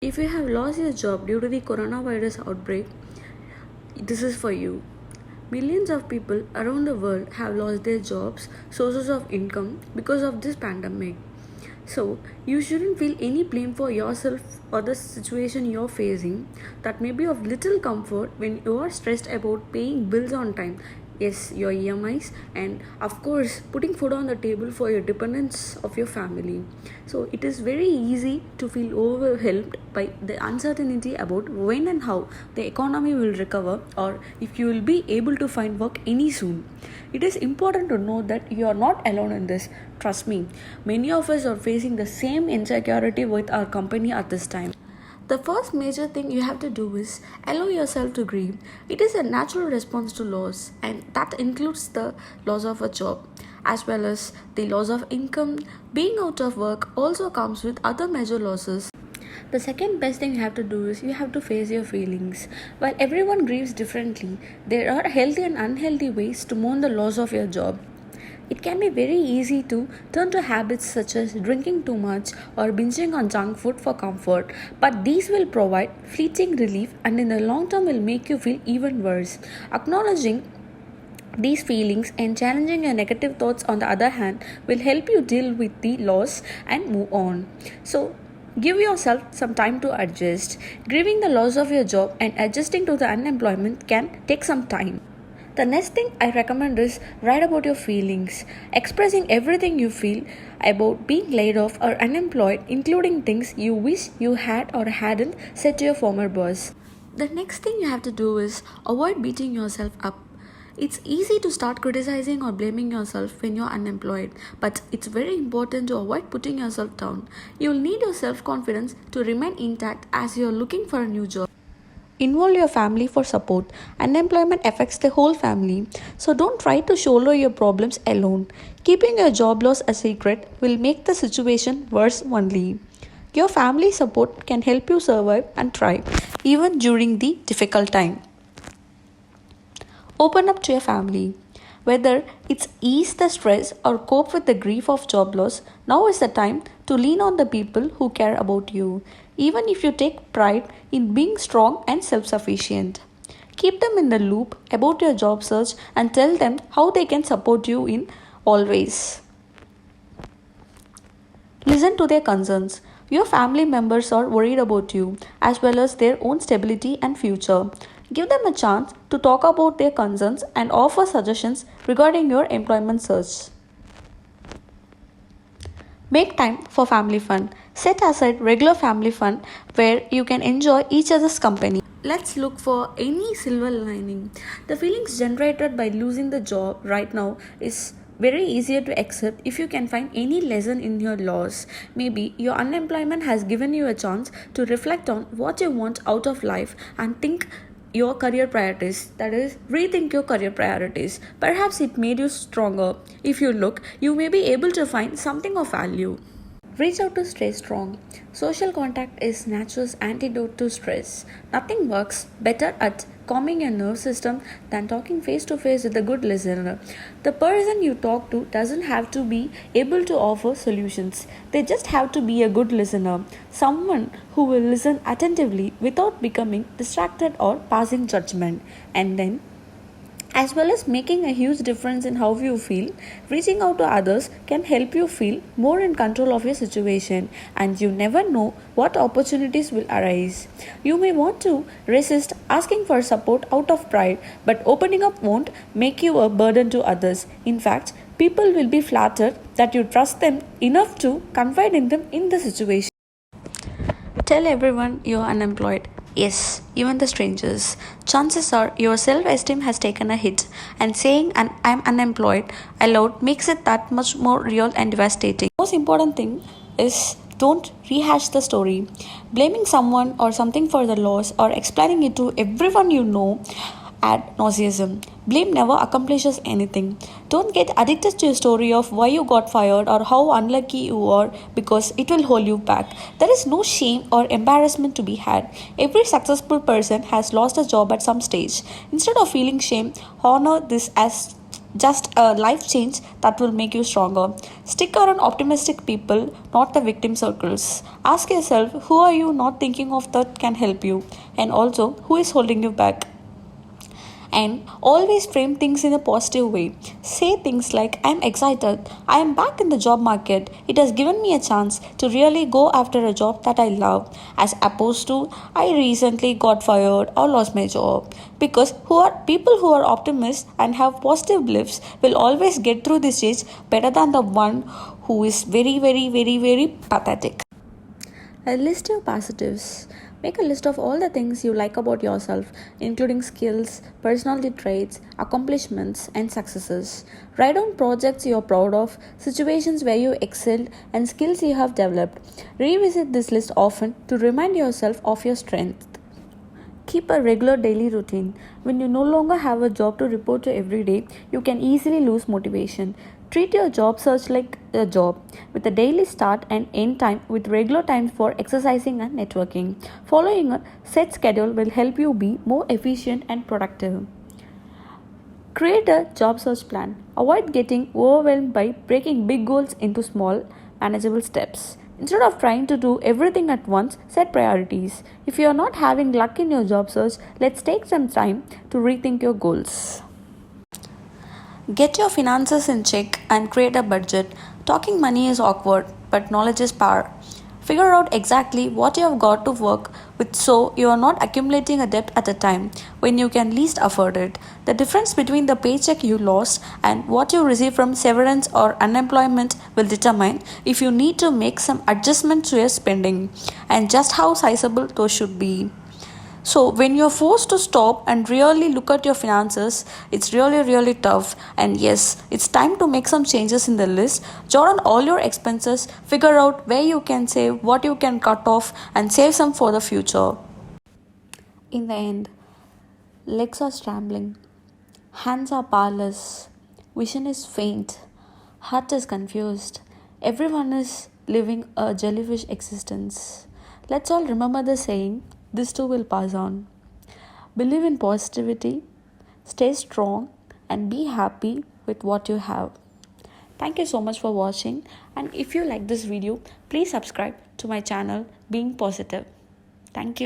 If you have lost your job due to the coronavirus outbreak, this is for you. Millions of people around the world have lost their jobs, sources of income because of this pandemic. So, you shouldn't feel any blame for yourself or the situation you're facing. That may be of little comfort when you are stressed about paying bills on time. Yes, your EMIs, and of course, putting food on the table for your dependents of your family. So, it is very easy to feel overwhelmed by the uncertainty about when and how the economy will recover or if you will be able to find work any soon. It is important to know that you are not alone in this. Trust me, many of us are facing the same insecurity with our company at this time. The first major thing you have to do is allow yourself to grieve. It is a natural response to loss, and that includes the loss of a job as well as the loss of income. Being out of work also comes with other major losses. The second best thing you have to do is you have to face your feelings. While everyone grieves differently, there are healthy and unhealthy ways to mourn the loss of your job. It can be very easy to turn to habits such as drinking too much or binging on junk food for comfort, but these will provide fleeting relief and in the long term will make you feel even worse. Acknowledging these feelings and challenging your negative thoughts, on the other hand, will help you deal with the loss and move on. So, give yourself some time to adjust. Grieving the loss of your job and adjusting to the unemployment can take some time. The next thing I recommend is write about your feelings, expressing everything you feel about being laid off or unemployed, including things you wish you had or hadn't said to your former boss. The next thing you have to do is avoid beating yourself up. It's easy to start criticizing or blaming yourself when you're unemployed, but it's very important to avoid putting yourself down. You'll need your self confidence to remain intact as you're looking for a new job. Involve your family for support. Unemployment affects the whole family, so don't try to shoulder your problems alone. Keeping your job loss a secret will make the situation worse only. Your family support can help you survive and thrive even during the difficult time. Open up to your family. Whether it's ease the stress or cope with the grief of job loss, now is the time to lean on the people who care about you, even if you take pride in being strong and self sufficient. Keep them in the loop about your job search and tell them how they can support you in always. Listen to their concerns. Your family members are worried about you as well as their own stability and future. Give them a chance to talk about their concerns and offer suggestions regarding your employment search. Make time for family fun. Set aside regular family fun where you can enjoy each other's company. Let's look for any silver lining. The feelings generated by losing the job right now is very easier to accept if you can find any lesson in your loss. Maybe your unemployment has given you a chance to reflect on what you want out of life and think your career priorities, that is rethink your career priorities. Perhaps it made you stronger. If you look, you may be able to find something of value. Reach out to stay strong. Social contact is nature's antidote to stress. Nothing works better at calming your nerve system than talking face to face with a good listener. The person you talk to doesn't have to be able to offer solutions. They just have to be a good listener. Someone who will listen attentively without becoming distracted or passing judgment. And then as well as making a huge difference in how you feel, reaching out to others can help you feel more in control of your situation, and you never know what opportunities will arise. You may want to resist asking for support out of pride, but opening up won't make you a burden to others. In fact, people will be flattered that you trust them enough to confide in them in the situation. Tell everyone you're unemployed. Yes, even the strangers. Chances are your self esteem has taken a hit, and saying I'm unemployed aloud makes it that much more real and devastating. The most important thing is don't rehash the story. Blaming someone or something for the loss or explaining it to everyone you know ad nauseam. Blame never accomplishes anything. Don't get addicted to a story of why you got fired or how unlucky you are because it will hold you back. There is no shame or embarrassment to be had. Every successful person has lost a job at some stage. Instead of feeling shame, honor this as just a life change that will make you stronger. Stick around optimistic people, not the victim circles. Ask yourself, who are you not thinking of that can help you? And also, who is holding you back? And always frame things in a positive way. Say things like, I'm excited, I am back in the job market, it has given me a chance to really go after a job that I love, as opposed to, I recently got fired or lost my job. Because people who are optimists and have positive beliefs will always get through this stage better than the one who is very pathetic. List your positives. Make a list of all the things you like about yourself, including skills, personality traits, accomplishments, and successes. Write down projects you are proud of, situations where you excelled, and skills you have developed. Revisit this list often to remind yourself of your strengths. Keep a regular daily routine. When you no longer have a job to report to every day, you can easily lose motivation. Treat your job search like a job, with a daily start and end time with regular times for exercising and networking. Following a set schedule will help you be more efficient and productive. Create a job search plan. Avoid getting overwhelmed by breaking big goals into small, manageable steps. Instead of trying to do everything at once, set priorities. If you are not having luck in your job search, let's take some time to rethink your goals. Get your finances in check and create a budget. Talking money is awkward, but knowledge is power. Figure out exactly what you have got to work with so you are not accumulating a debt at a time when you can least afford it. The difference between the paycheck you lost and what you receive from severance or unemployment will determine if you need to make some adjustments to your spending and just how sizable those should be. So, when you're forced to stop and really look at your finances, it's really tough. And yes, it's time to make some changes in the list. Jot on all your expenses, figure out where you can save, what you can cut off, and save some for the future. In the end, legs are trembling, hands are powerless, vision is faint, heart is confused. Everyone is living a jellyfish existence. Let's all remember the saying, this too will pass on. Believe in positivity, stay strong, and be happy with what you have. Thank you so much for watching, and if you like this video, please subscribe to my channel Being Positive. Thank you.